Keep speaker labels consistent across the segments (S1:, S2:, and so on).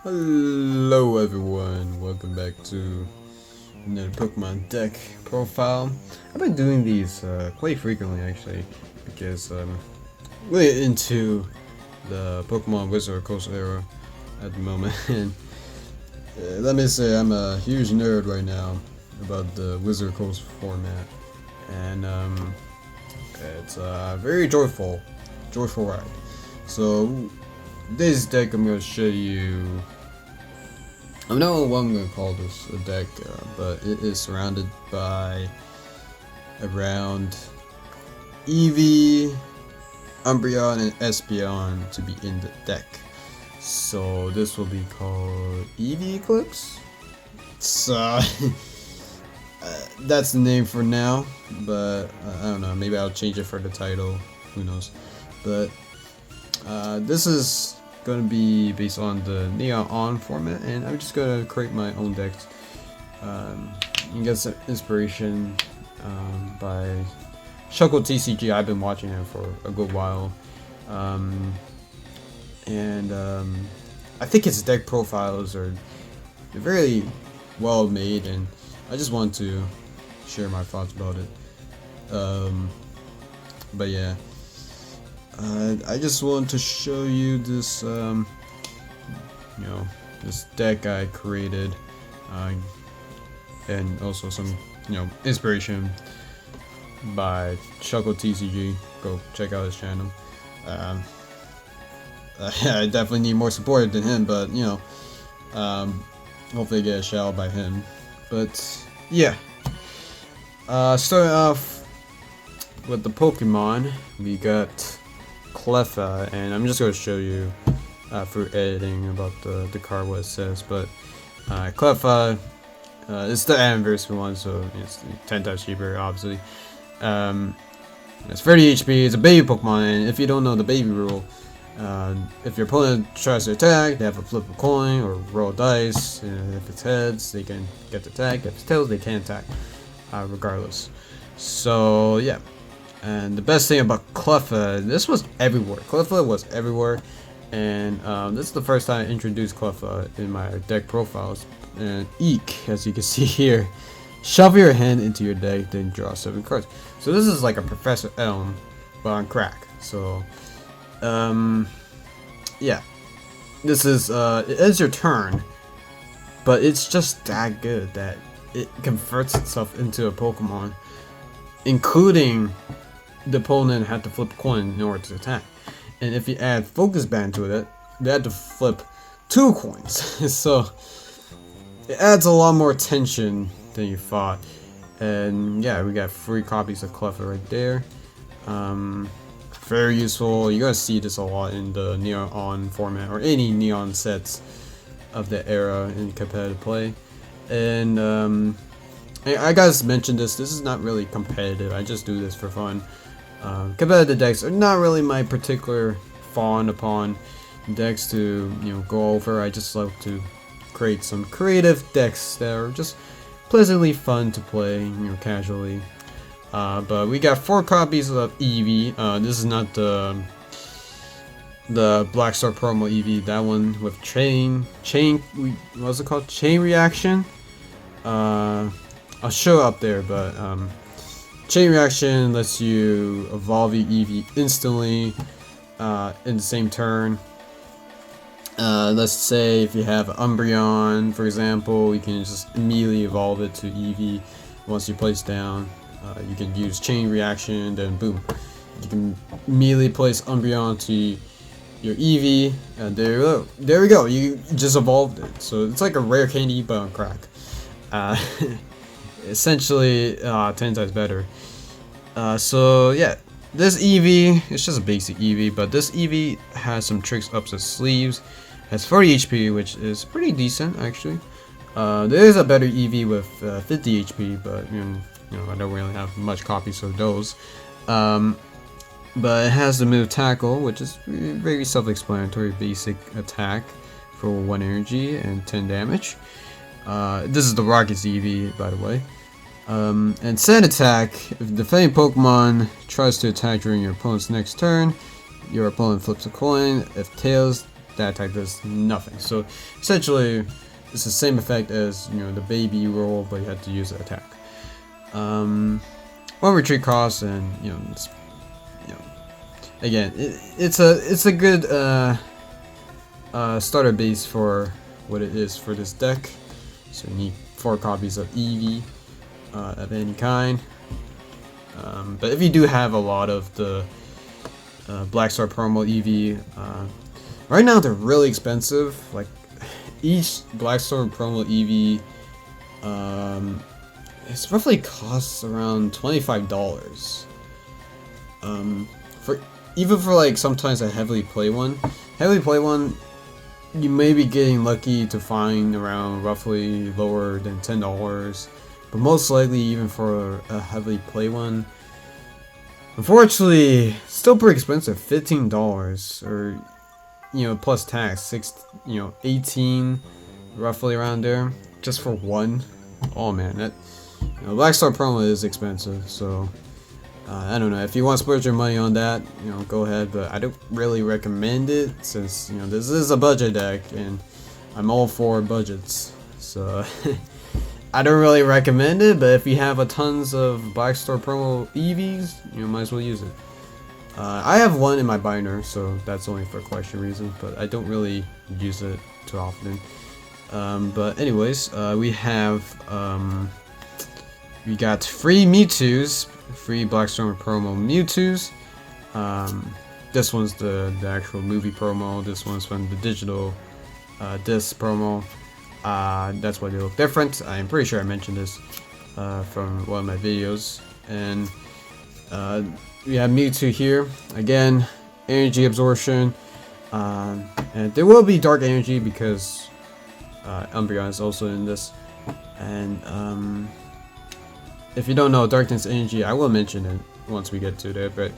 S1: Hello everyone, welcome back to another Pokemon deck profile. I've been doing these quite frequently actually because I'm really into the Pokemon Wizard Coast era at the moment and let me say I'm a huge nerd right now about the Wizard Coast format and it's a very joyful ride. So this deck I'm going to show you. I don't know what I'm going to call this a deck, but it is surrounded by around Eevee, Umbreon, and Espeon to be in the deck. So this will be called Eevee Eclipse. So that's the name for now, but I don't know, maybe I'll change it for the title, who knows. But this is going to be based on the Neon On format, and I'm just going to create my own decks. You can get some inspiration by Shuckle TCG. I've been watching him for a good while, and I think his deck profiles are very well made, and I just want to share my thoughts about it. But yeah. I just want to show you this, this deck I created, and also some, inspiration by Shuckle TCG. Go check out his channel. I definitely need more support than him, but hopefully I get a shout out by him. But yeah, starting off with the Pokemon, we got Cleffa, and I'm just going to show you through editing about the card what it says. But Cleffa it's the anniversary one, so it's 10 times cheaper, obviously. It's 30 HP, it's a baby Pokemon, and if you don't know the baby rule, if your opponent tries to attack, they have to flip a coin or roll dice, and if it's heads, they can get the attack, if it's tails, they can't attack, regardless. So yeah. And the best thing about Cleffa, this was everywhere. Cleffa was everywhere, and this is the first time I introduced Cleffa in my deck profiles. And Eek, as you can see here, shuffle your hand into your deck, then draw 7 cards. So this is like a Professor Elm, but on crack. So, yeah, this is it ends your turn, but it's just that good that it converts itself into a Pokemon, including the opponent had to flip a coin in order to attack, and if you add Focus Band to it, they had to flip 2 coins. So it adds a lot more tension than you thought. And yeah, we got 3 copies of Cleffa right there. Very useful. You're gonna see this a lot in the Neon On format or any Neon sets of the era in competitive play. And I guys mentioned this is not really competitive, I just do this for fun. Competitive decks are not really my particular fawn upon decks to go over. I just like to create some creative decks that are just pleasantly fun to play, casually. But we got 4 copies of Eevee. This is not the Black Star promo Eevee. That one with chain. What's it called? Chain reaction. I'll show up there, but Chain Reaction lets you evolve your Eevee instantly in the same turn. Let's say if you have Umbreon, for example, you can just immediately evolve it to Eevee once you place down. You can use Chain Reaction, then boom, you can immediately place Umbreon to your Eevee, and there we go, you just evolved it. So it's like a rare candy but on crack. Essentially 10 times better. So yeah, this Eevee, it's just a basic Eevee, but this Eevee has some tricks up its sleeves. Has 40 HP, which is pretty decent actually. There is a better Eevee with 50 HP, but I don't really have much copies of those. But it has the move Tackle, which is very self-explanatory, basic attack for 1 energy and 10 damage. This is the Rocket's Eevee, by the way. And Sand Attack, if the defending Pokemon tries to attack during your opponent's next turn, your opponent flips a coin. If tails, that attack does nothing. So essentially, it's the same effect as the baby roll, but you have to use the attack. One retreat cost, and again, it's a good starter base for what it is for this deck. So you need 4 copies of Eevee of any kind. But if you do have a lot of the Black Star promo Eevee, right now they're really expensive. Like each Black Star promo Eevee, it's roughly costs around $25. Even for like sometimes a heavily play one, you may be getting lucky to find around roughly lower than $10, but most likely even for a heavily play one, unfortunately, still pretty expensive. $15 or plus tax, 18, roughly around there, just for one. Oh man, that Black Star promo is expensive, so I don't know if you want to splurge your money on that, go ahead, but I don't really recommend it since this is a budget deck and I'm all for budgets, so I don't really recommend it. But if you have a tons of Black Star promo Eevees, might as well use it. I have one in my binder, so that's only for collection reasons, but I don't really use it too often. But anyways, we got free Mewtwo's, free Black Star promo Mewtwo's. This one's the actual movie promo. This one's from the digital disc promo. That's why they look different. I'm pretty sure I mentioned this from one of my videos. And we have Mewtwo here again, energy absorption, and there will be dark energy because Umbreon is also in this. And if you don't know darkness energy, I will mention it once we get to that. But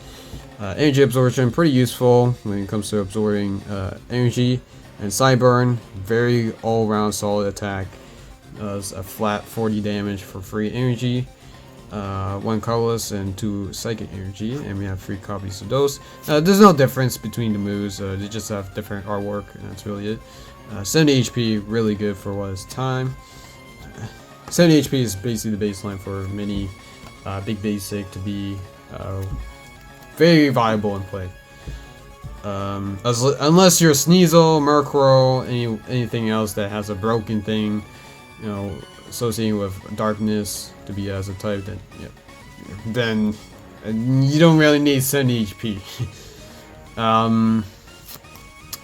S1: energy absorption, pretty useful when it comes to absorbing energy. And Cyburn, very all-round solid attack. Does a flat 40 damage for free energy, 1 colorless and 2 psychic energy, and we have 3 copies of those. There's no difference between the moves, they just have different artwork, and that's really it. 70 HP, really good for what is time. 70 HP is basically the baseline for many big basic to be very viable in play. Unless you're Sneasel, Murkrow, anything else that has a broken thing, associated with darkness to be as a type, then you don't really need 70 HP.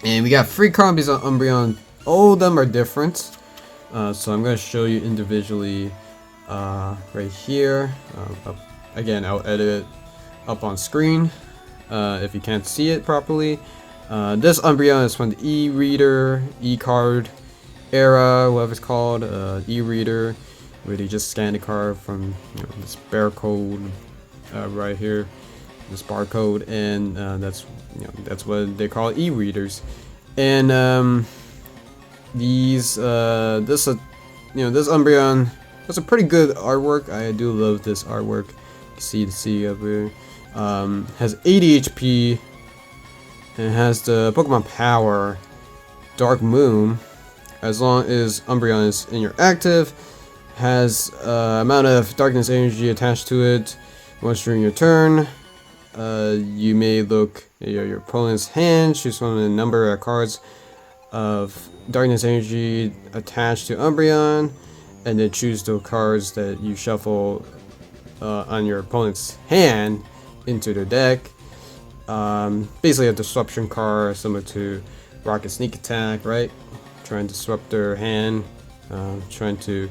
S1: And we got 3 copies on Umbreon. All of them are different. So I'm going to show you individually right here. Again, I'll edit it up on screen if you can't see it properly. This Umbreon is from the e-reader, e-card era, whatever it's called, e-reader, where they just scan the card from this barcode right here, this barcode, and that's what they call e-readers. And this Umbreon has a pretty good artwork. I do love this artwork. You can see the C up here. Has 80 HP and has the Pokemon power Dark Moon. As long as Umbreon is in your active, has amount of darkness energy attached to it. Once during your turn, you may look at your opponent's hand, choose from a number of cards of darkness energy attached to Umbreon, and then choose the cards that you shuffle on your opponent's hand into their deck. Basically a disruption card similar to Rocket Sneak Attack, right? Trying to disrupt their hand, trying to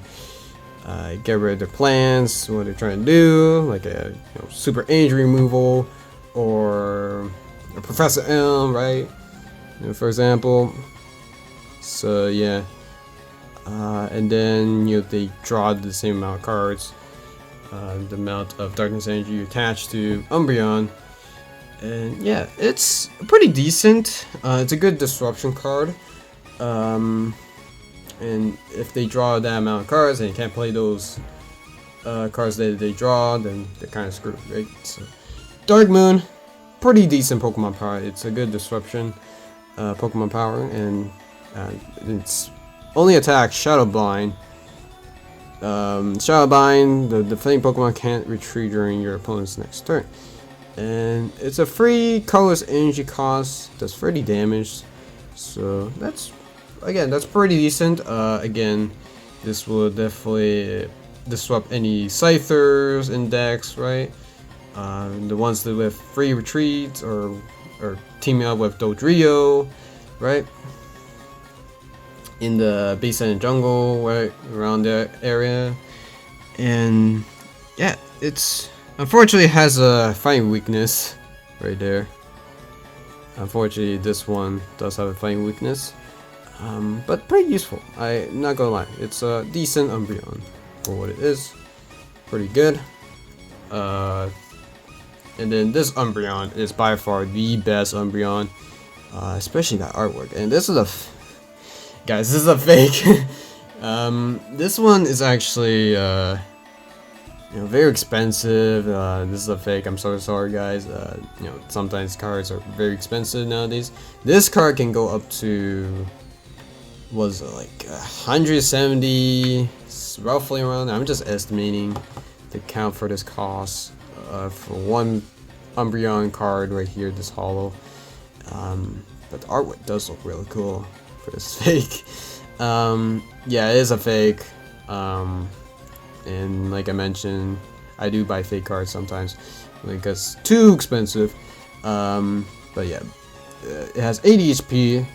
S1: get rid of their plans, what they're trying to do, like a super energy removal or a Professor M, right? For example. So yeah, and then they draw the same amount of cards, the amount of darkness energy attached to Umbreon, and yeah, it's pretty decent. It's a good disruption card, and if they draw that amount of cards and you can't play those cards that they draw, then they're kind of screwed, right? So Dark Moon, pretty decent Pokemon power. It's a good disruption. Pokemon power, and it's only attack Shadow Bind. Shadow Bind, the defending Pokemon can't retreat during your opponent's next turn. And it's a free colorless energy cost, does 30 damage. So that's pretty decent. Again, this will definitely disrupt any Scythers in decks, right? The ones that with free retreats or teaming up with Dodrio, right? In the base and jungle, right around that area. And yeah, it's unfortunately has a fighting weakness right there. Unfortunately, this one does have a fighting weakness, but pretty useful. I'm not gonna lie, it's a decent Umbreon for what it is. Pretty good. And then this Umbreon is by far the best Umbreon, especially that artwork. And this is a guys, this is a fake. This one is actually very expensive. This is a fake. I'm so sorry, guys. Sometimes cards are very expensive nowadays. This card can go up to was it like 170, roughly around. I'm just estimating to count for this cost for one Umbreon card right here, this holo. But the artwork does look really cool for this fake. Yeah, it is a fake. And like I mentioned, I do buy fake cards sometimes because it's too expensive. But yeah, it has 80 HP.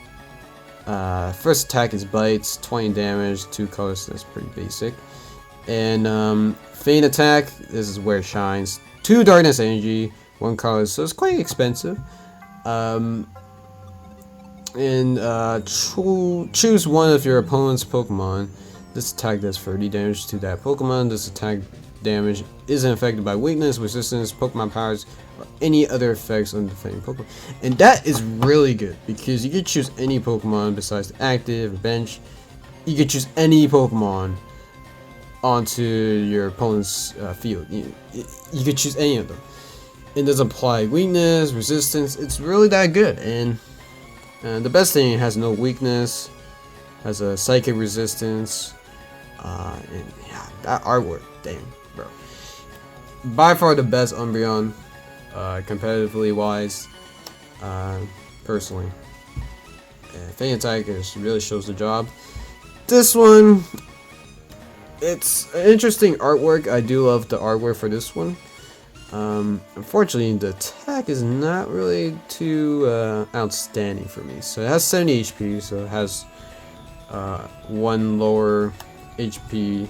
S1: First attack is bites, 20 damage, 2 colors. That's pretty basic. And feint attack, this is where it shines. 2 darkness energy, 1 color, so it's quite expensive. And choose one of your opponent's Pokemon. This attack does 30 damage to that Pokemon. This attack damage isn't affected by weakness, resistance, Pokemon powers, or any other effects on defending Pokemon. And that is really good because you can choose any Pokemon besides the active or bench. You can choose any Pokemon onto your opponent's field. You could choose any of them. It doesn't apply weakness, resistance. It's really that good. And the best thing, it has no weakness, has a psychic resistance, and yeah, that artwork, damn, bro. By far the best Umbreon, competitively wise, personally. Feint attack really shows the job. This one, it's an interesting artwork. I do love the artwork for this one. Unfortunately, the attack is not really too outstanding for me. So it has 70 HP, so it has 1 lower HP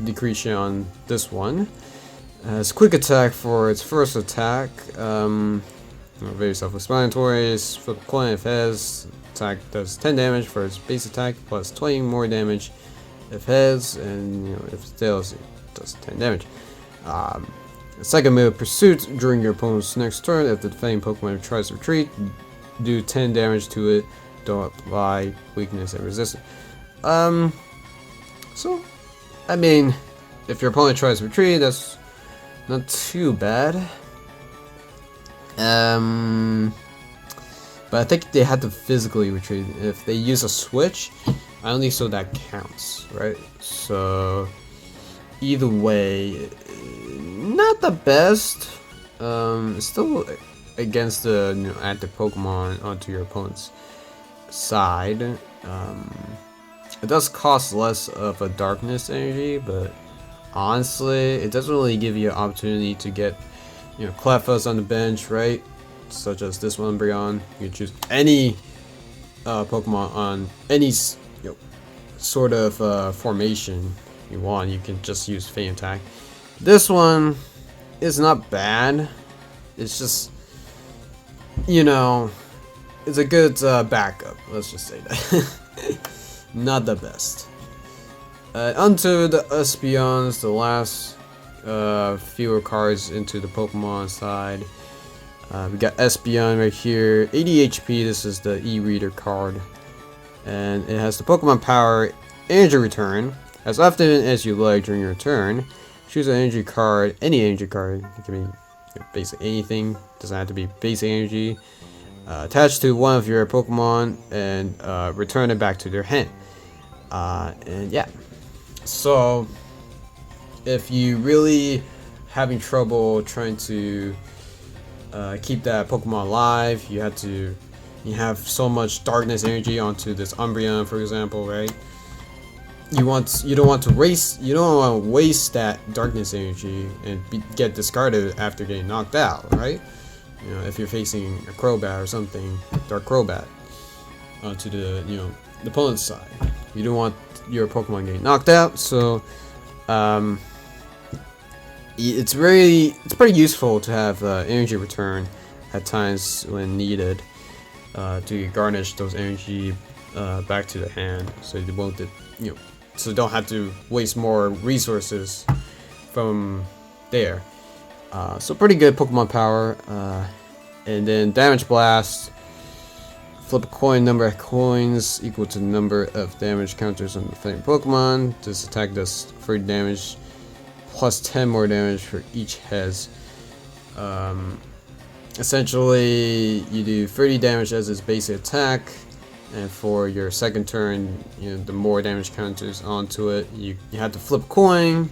S1: decrease on this one. It has quick attack for its first attack. Very self-explanatory. Flip a coin if it has. Attack does 10 damage for its base attack, plus 20 more damage if it has, and if it tails, it does 10 damage. Second move, Pursuit. During your opponent's next turn, if the defending Pokemon tries to retreat, do 10 damage to it. Don't apply weakness and resistance. So, I mean, if your opponent tries to retreat, that's not too bad. But I think they have to physically retreat. If they use a switch, I don't think so that counts, right? So, either way, not the best. It's still against the active Pokemon onto your opponent's side. It does cost less of a darkness energy, but honestly, it doesn't really give you an opportunity to get Cleffas on the bench, right? Such as this one, Umbreon. You can choose any Pokemon on any sort of formation you want. You can just use Feint attack. This one is not bad. It's just, it's a good backup. Let's just say that. Not the best. Onto the Espeons, the last fewer cards into the Pokemon side. We got Espeon right here, 80 HP. This is the e-reader card, and it has the Pokemon power energy return. As often as you like during your turn, choose an energy card, any energy card. It can be basic anything, doesn't have to be basic energy. attach to one of your Pokemon and return it back to their hand. And yeah, so if you really having trouble trying to keep that Pokemon alive, you have so much darkness energy onto this Umbreon, for example, right? You don't want to waste that darkness energy and get discarded after getting knocked out, right? You know, if you're facing a Crobat or something, Dark Crobat, onto the the opponent's side, you don't want your Pokemon getting knocked out. So it's pretty useful to have energy return at times when needed to garnish those energy back to the hand, so you won't so don't have to waste more resources from there. So pretty good Pokemon power. And then Damage Blast. Flip a coin, number of coins equal to the number of damage counters on the fighting Pokemon. This attack does 30 damage plus 10 more damage for each heads. Essentially, you do 30 damage as its basic attack, and for your second turn, the more damage counters onto it. You have to flip a coin,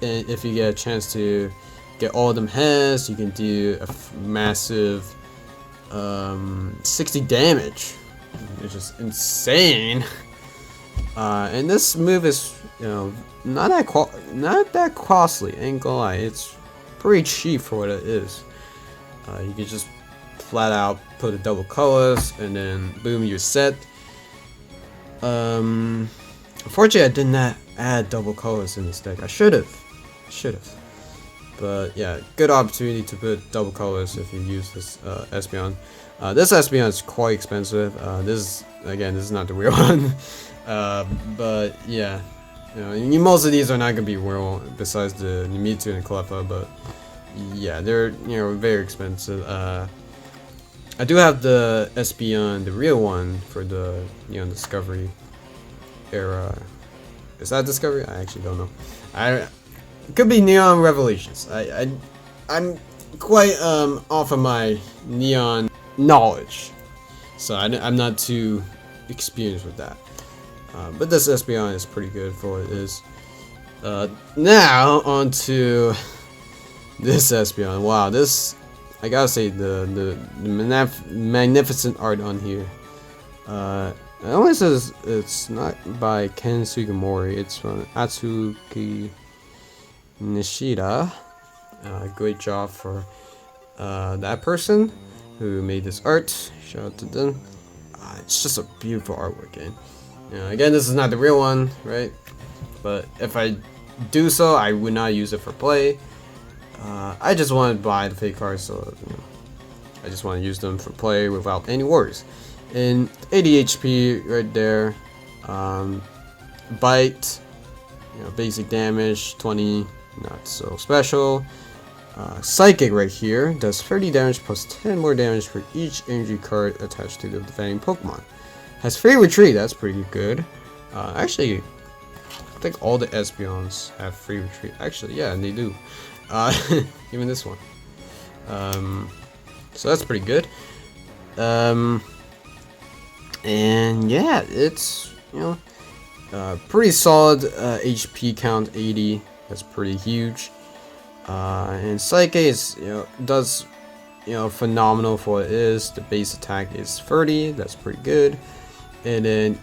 S1: and if you get a chance to get all of them heads, you can do a massive 60 damage, which is insane. And this move is not that costly. Ain't gonna lie, it's pretty cheap for what it is. You can just flat out put a double colors and then boom, you're set. Unfortunately, I did not add double colors in this deck. I should have. But yeah, good opportunity to put double colors if you use this Espeon. This Espeon is quite expensive. This is not the real one. But yeah, most of these are not gonna be real, besides the Mewtwo and Cleffa. But yeah, they're very expensive. I do have the Espeon, the real one, for the Discovery era. Is that Discovery? I actually don't know. It could be Neon Revelations. I'm quite off of my Neon knowledge, so I'm not too experienced with that. But this Espeon is pretty good for what it is. Now on to this Espeon. Wow, this, I gotta say, the magnificent art on here. It only says it's not by Ken Sugimori. It's from Atsuki Nishida. Great job for that person who made this art. Shout out to them. It's just a beautiful artwork, and again, this is not the real one, right? But if I do so, I would not use it for play. I just want to buy the fake cards, so I just want to use them for play without any worries. And 80 HP right there. Bite, basic damage, 20, not so special. Psychic right here does 30 damage plus 10 more damage for each energy card attached to the defending Pokemon. Has free retreat, that's pretty good. Actually, I think all the Espeons have free retreat. Actually, yeah, they do. Even this one. So that's pretty good. And yeah, it's pretty solid HP count, 80. That's pretty huge. And Psyche is does phenomenal for what it is. The base attack is 30. That's pretty good. And then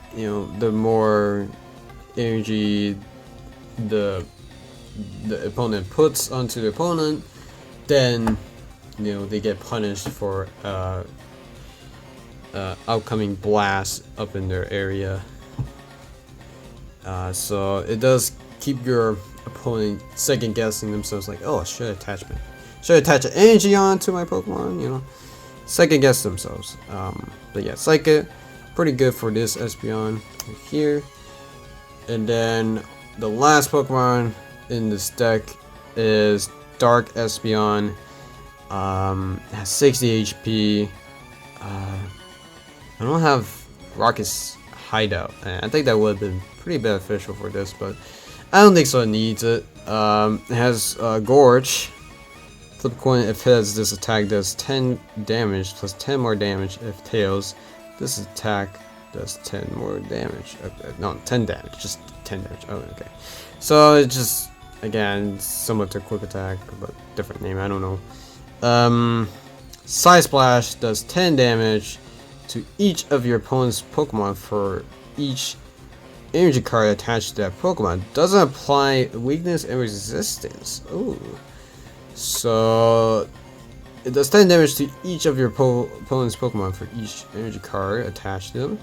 S1: the more energy the opponent puts onto the opponent, then they get punished for outcoming blast up in their area. So it does keep your opponent second guessing themselves, like, oh, should I attach an energy onto my Pokemon? Second guess themselves. But yeah, Psychic, pretty good for this Espeon right here. And then the last Pokemon in this deck is Dark Espeon. Has 60 HP. I don't have Rocket's Hideout, and I think that would have been pretty beneficial for this, but I don't think so. It needs it. It has Gorge, Flip coin, if heads, this attack does 10 damage plus 10 more damage. If tails, this attack does 10 more damage. No, 10 damage, just 10 damage. Oh, okay. So it's just, again, similar to quick attack, but different name, I don't know. Side Splash does 10 damage to each of your opponent's Pokemon for each energy card attached to that Pokemon. Doesn't apply weakness and resistance. Ooh. So it does 10 damage to each of your opponent's Pokemon for each energy card attached to them.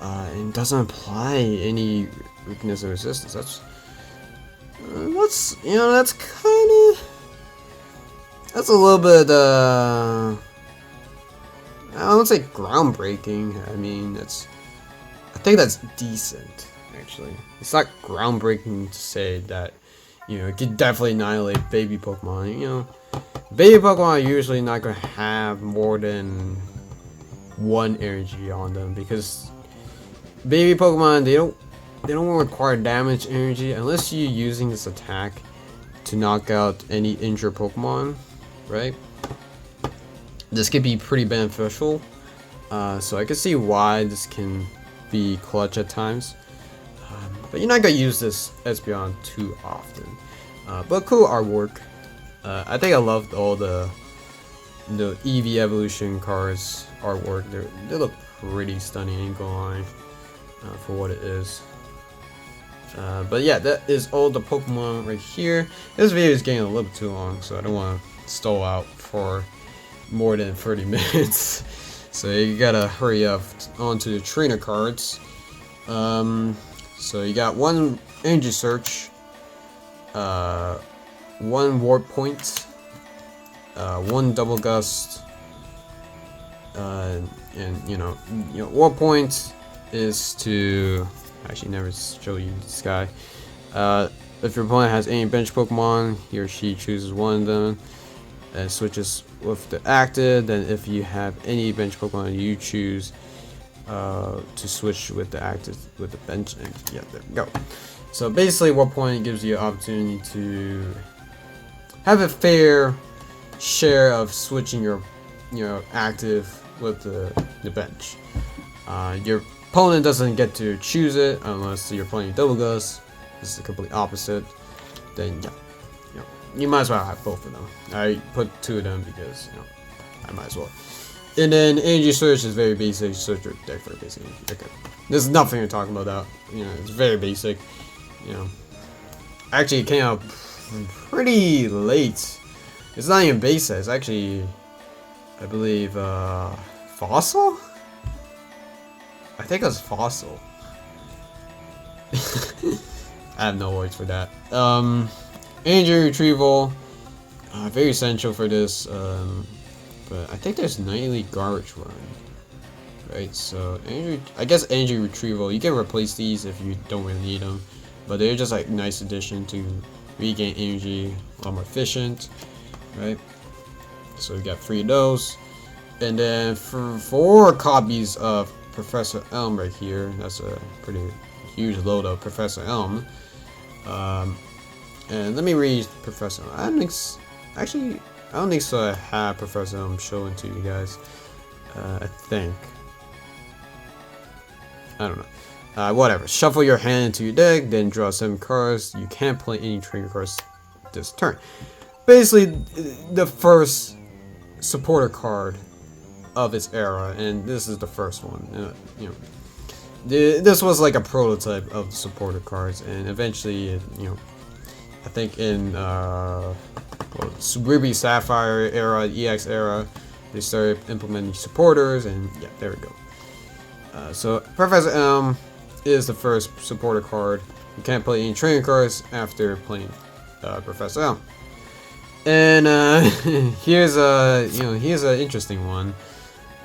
S1: And doesn't apply any weakness or resistance. That's you know, that's kind of, that's a little bit I don't say groundbreaking. I mean, I think that's decent, actually. It's not groundbreaking to say that, you know, it could definitely annihilate baby Pokemon. You know, baby Pokemon are usually not going to have more than one energy on them, because baby Pokemon, they don't require damage energy unless you're using this attack to knock out any injured Pokemon, right? This could be pretty beneficial, so I can see why this can be clutch at times, but you're not gonna use this Espeon too often. But cool artwork. I think I loved all the Eevee evolution cards artwork. They look pretty stunning, ain't gonna lie, for what it is. But yeah, that is all the Pokemon right here. This video is getting a little bit too long, so I don't want to stall out for more than 30 minutes. So you gotta hurry up onto the trainer cards. So you got one energy search, one warp point, one double gust, and you know warp point is to actually never show you this guy. If your opponent has any bench Pokemon, he or she chooses one of them and switches with the active. Then if you have any bench Pokemon, you choose to switch with the active with the bench, and yeah, there we go. So basically, Warp Point gives you an opportunity to have a fair share of switching your active with the bench. Your opponent doesn't get to choose it unless you're playing Double Gust. This is the complete opposite. Then yeah, you might as well have both of them. I put two of them because I might as well. And then energy search is very basic. Search your deck for basic energy. Okay, there's nothing to talk about that. It's very basic. Actually, it came out pretty late. It's not even basic. It's actually, I believe, Fossil. I think it was Fossil. I have no words for that. Energy retrieval, very essential for this. But I think there's nightly garbage run, right? So I guess energy retrieval, you can replace these if you don't really need them, but they're just like nice addition to regain energy, a lot more efficient, right? So we got 3 of those, and then for 4 copies of Professor Elm right here. That's a pretty huge load of Professor Elm. And let me read Professor Elm. I don't think so. I have Professor Elm showing to you guys. I think. I don't know. Whatever. Shuffle your hand into your deck, then draw 7 cards. You can't play any trainer cards this turn. Basically, the first supporter card of its era, and this is the first one. This was like a prototype of the supporter cards, and eventually, I think in Ruby Sapphire era, EX era, they started implementing supporters, and yeah, there we go. So Professor Elm is the first supporter card. You can't play any training cards after playing Professor Elm. And here's an interesting one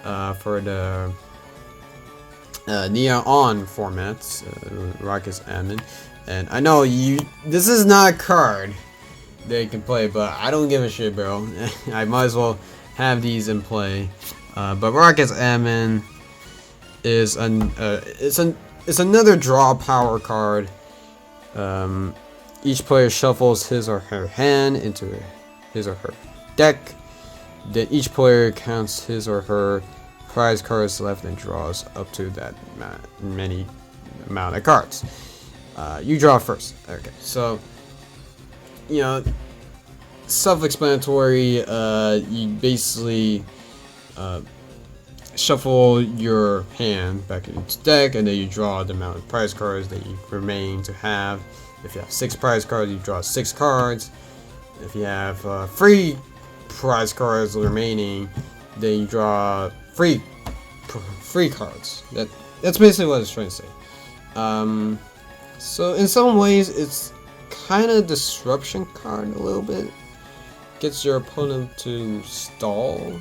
S1: for the Neon On formats, Rocket's admin. And I know this is not a card that you can play, but I don't give a shit, bro. I might as well have these in play. But Rocket's admin is it's another draw power card. Each player shuffles his or her hand into his or her deck. Then each player counts his or her prize cards left and draws up to that many amount of cards. You draw first. Okay, so you know, self-explanatory. You basically shuffle your hand back into the deck, and then you draw the amount of prize cards that you remain to have. If you have 6 prize cards, you draw 6 cards. If you have 3 prize cards remaining, then you draw 3 cards. That's basically what it's trying to say. So in some ways, it's kind of disruption card a little bit. Gets your opponent to stall.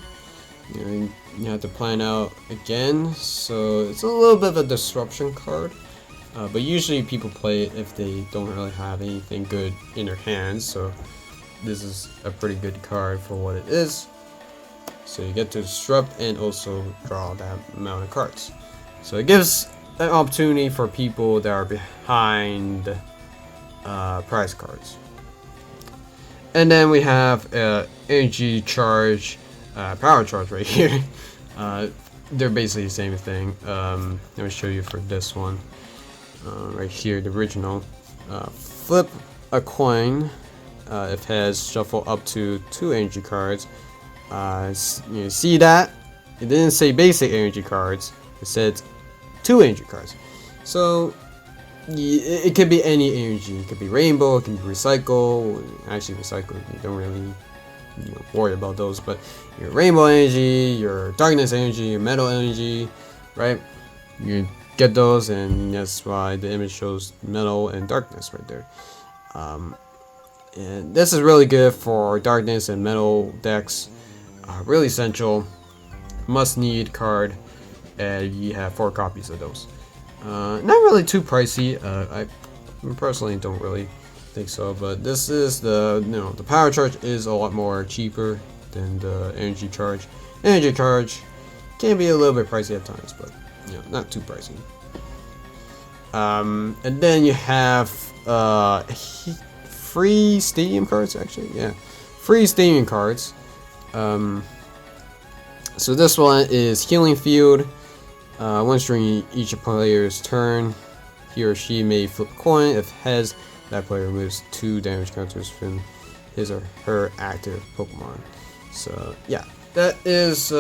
S1: You have to plan out again, so it's a little bit of a disruption card. But usually people play it if they don't really have anything good in their hands, so this is a pretty good card for what it is. So you get to disrupt and also draw that amount of cards. So it gives an opportunity for people that are behind prize cards. And then we have energy charge, power charge right here. They're basically the same thing. Let me show you for this one. Right here, the original. Flip a coin. It has shuffle up to 2 energy cards. You see that? It didn't say basic energy cards. It said 2 energy cards. So it could be any energy. It could be rainbow. It can be recycle. Actually, recycle. You don't really worry about those. But your rainbow energy, your darkness energy, your metal energy, right? You get those, and that's why the image shows metal and darkness right there. And this is really good for darkness and metal decks. Really essential, must need card, and you have 4 copies of those. Not really too pricey. I personally don't really think so, but this is the power charge is a lot more cheaper than the energy charge. Energy charge can be a little bit pricey at times, but not too pricey. And then you have free stadium cards, actually. Yeah, free stadium cards. So this one is Healing Field. Once during each player's turn, he or she may flip a coin. If heads, that player removes 2 damage counters from his or her active Pokemon. So yeah, that is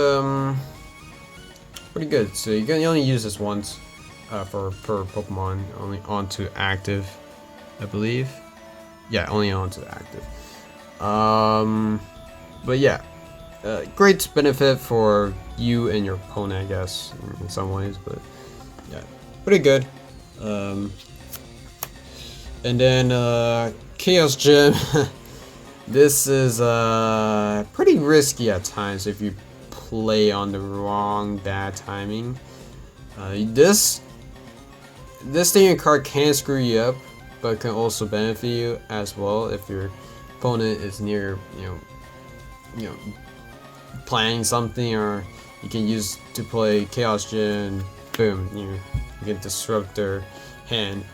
S1: pretty good. So you can only use this once per Pokemon, only onto active, I believe. Yeah, only onto active. But yeah, great benefit for you and your opponent, I guess, in some ways. But yeah, pretty good. And then Chaos Gym. This is pretty risky at times if you play on the wrong bad timing. This stadium card can screw you up, but can also benefit you as well if your opponent is near, planning something, or you can use to play Chaos Gym. Boom, you can disrupt their hand.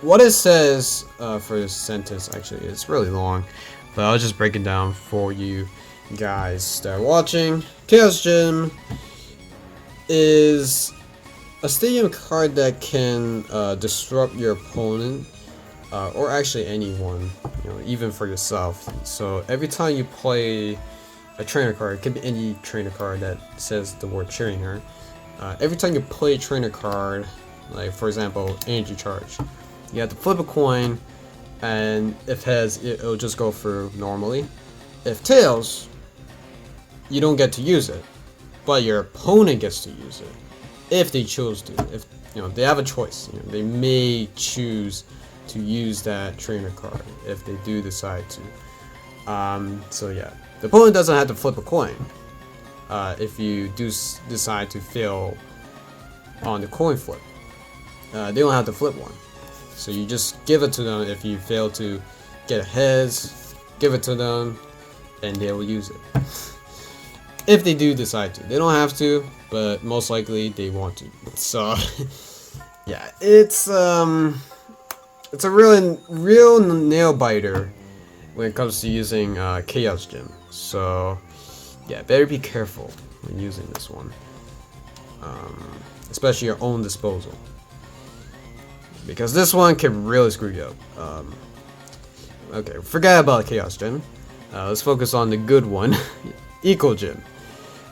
S1: What it says for this sentence, actually, it's really long, but I'll just break it down for you guys that are watching. Chaos Gym is a stadium card that can disrupt your opponent, or actually anyone, even for yourself. So every time you play a trainer card, it could be any trainer card that says the word trainer. Every time you play a trainer card, like for example, energy charge, you have to flip a coin, and if heads, it'll just go through normally. If tails, you don't get to use it, but your opponent gets to use it if they choose to. If they have a choice, they may choose to use that trainer card if they do decide to. So yeah, the opponent doesn't have to flip a coin if you do decide to fail on the coin flip. They don't have to flip one. So you just give it to them. If you fail to get a heads, give it to them, and they will use it. If they do decide to. They don't have to, but most likely they want to. So yeah, it's a real nail biter when it comes to using Chaos Gem. So yeah, better be careful when using this one, especially your own disposal, because this one can really screw you up. Okay, forget about Chaos Gem. Let's focus on the good one, Eco Gem.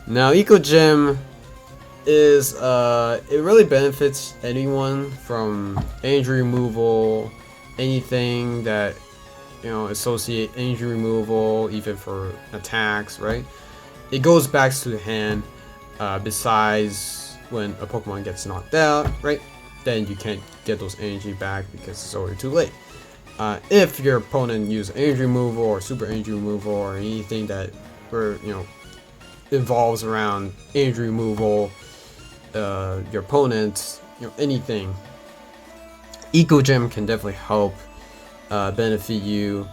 S1: Now, Eco Gem is it really benefits anyone from injury removal, anything that associate injury removal, even for attacks, right? It goes back to the hand. Besides when a Pokemon gets knocked out, right? Then you can't get those energy back because it's already too late. If your opponent uses injury removal or super injury removal or anything that involves around injury removal, your opponent, anything, Eco Gem can definitely help benefit you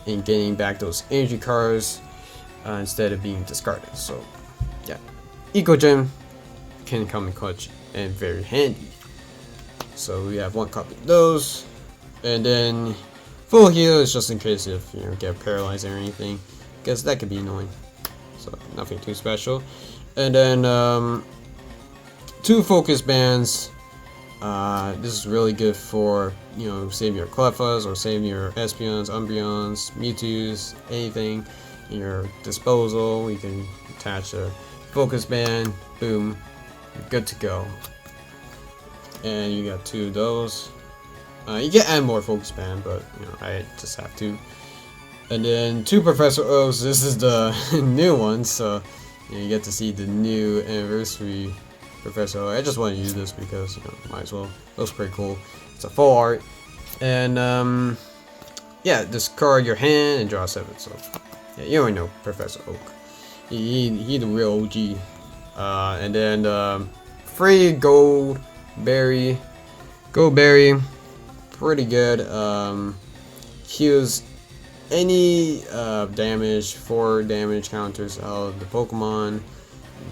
S1: in getting back those energy cards instead of being discarded. So yeah, Eco Gem can come in clutch and very handy. So we have one copy of those, and then full heal is just in case if you get paralyzed or anything, because that could be annoying. So nothing too special. And then 2 focus bands. This is really good for saving your Cleffas or saving your Espeons, Umbreons, Mewtwo's, anything in your disposal. You can attach a focus band, boom, you're good to go. And you got 2 of those. You can add more focus band, but I just have to. And then 2 Professor Oaks. This is the new one, so you get to see the new anniversary Professor Oak. I just want to use this because might as well. It looks pretty cool. It's a full art, and yeah, discard your hand and draw 7. So yeah, you already know Professor Oak. He the real OG. And then free Gold Berry, pretty good. Heals any damage, 4 damage counters out of the Pokemon.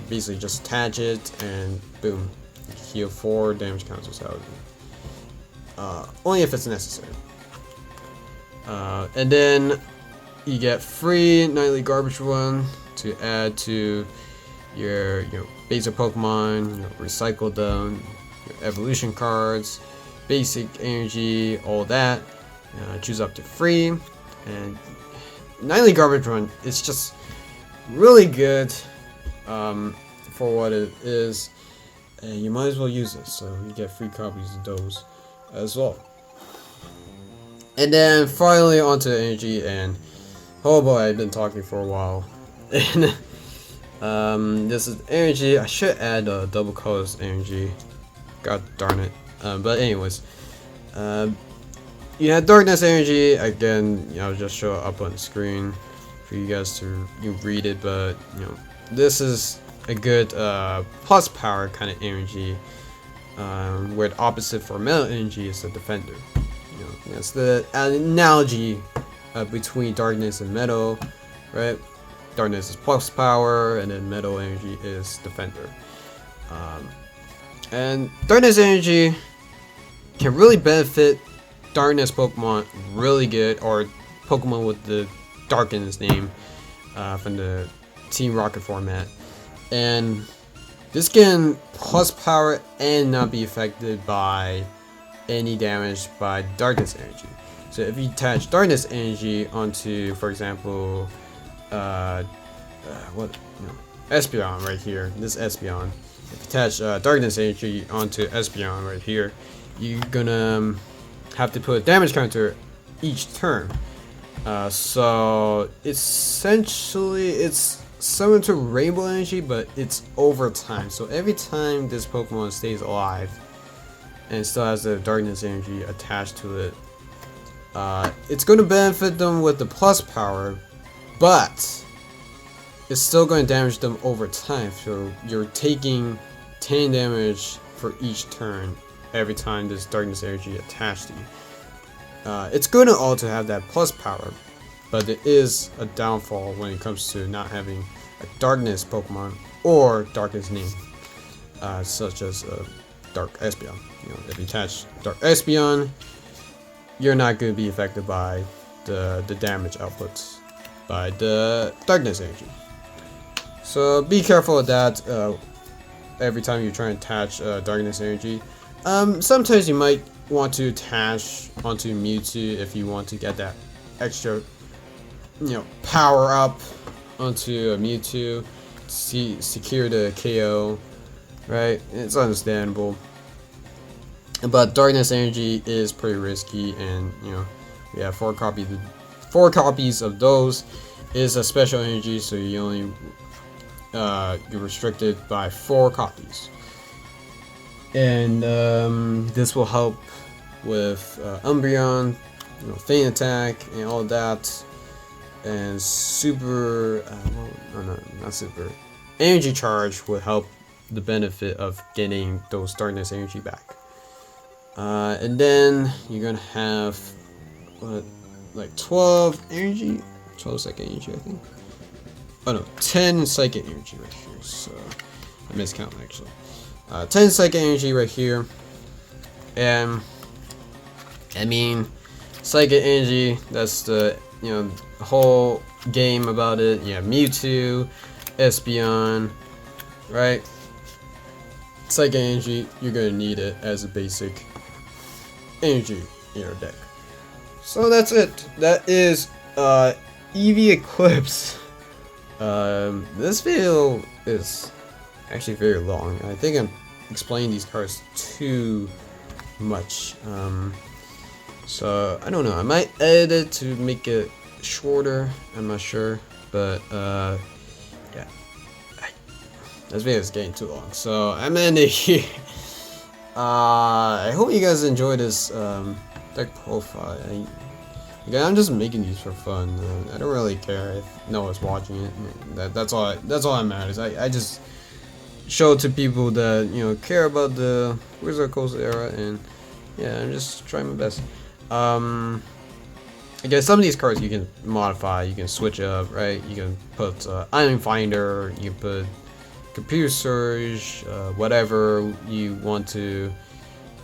S1: Basically just attach it and boom, heal 4 damage counters out of it. Only if it's necessary. And then you get free Nightly Garbage Run to add to your basic Pokemon, recycle them, your evolution cards, basic energy, all that. Choose up to 3, and Nightly Garbage Run is just really good for what it is, and you might as well use it. So you get free copies of those as well. And then finally onto energy, and oh boy, I've been talking for a while. And this is energy. I should add a double colors energy. God darn it. But anyways, you have darkness energy. Again, I'll just show it up on the screen for you guys to read it. But this is a good plus power kind of energy. Where the opposite for metal energy is the defender. That's the analogy between darkness and metal, right? Darkness is plus power, and then metal energy is defender. And darkness energy can really benefit darkness Pokemon really good, or Pokemon with the darkness name from the Team Rocket format. And this can plus power and not be affected by any damage by darkness energy. So if you attach darkness energy onto, for example, Espeon right here, this Espeon. If you attach darkness energy onto Espeon right here, you're gonna have to put a damage counter each turn. So essentially, it's similar to Rainbow Energy, but it's over time. So every time this Pokemon stays alive and still has the darkness energy attached to it, it's going to benefit them with the plus power, but it's still going to damage them over time. So you're taking 10 damage for each turn every time this darkness energy attached to you. It's going to also have that plus power, but it is a downfall when it comes to not having a darkness Pokemon or darkness name, such as Dark Espeon. If you attach Dark Espeon, you're not going to be affected by the damage outputs by the darkness energy. So be careful of that every time you're trying to attach darkness energy. Sometimes you might want to attach onto Mewtwo if you want to get that extra, power up onto a Mewtwo to secure the KO, right? It's understandable. But darkness energy is pretty risky, and we have 4 copies of those is a special energy, so you only you're restricted by 4 copies. And this will help with Umbreon, Feint Attack, and all that. And Super, no, not Super. Energy Charge will help the benefit of getting those darkness energy back. And then you're gonna have like 12 energy, 12 second energy, I think. Oh no, 10 psychic energy right here. So I miscounted actually. 10 psychic energy right here, and I mean psychic energy. That's the whole game about it. Yeah, Mewtwo, Espeon, right? Psychic energy, you're gonna need it as a basic energy in your deck. So that's it. That is Eevee Eclipse. This video is actually very long. I think I'm explaining these cards too much. So I don't know. I might edit it to make it shorter. I'm not sure, but yeah. This video is getting too long, so I'm ending here. I hope you guys enjoyed this deck profile. I'm just making these for fun. I don't really care if no one's watching it. That's all that matters. I just show it to people that care about the Wizard Coast era, and yeah, I'm just trying my best. I guess some of these cards you can modify, you can switch up, right? You can put Iron Finder, you can put Computer Surge, whatever you want to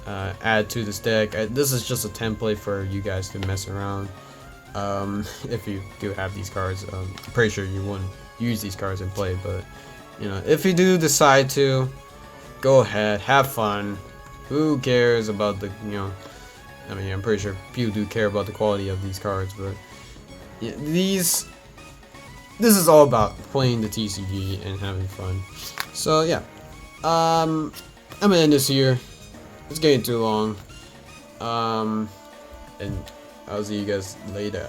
S1: add to this deck. This is just a template for you guys to mess around. If you do have these cards, I'm pretty sure you wouldn't use these cards in play, but if you do decide to, go ahead, have fun. Who cares about the I mean, I'm pretty sure people do care about the quality of these cards, but yeah, this is all about playing the TCG and having fun. So yeah, I'm gonna end this here. It's getting too long. And I'll see you guys later.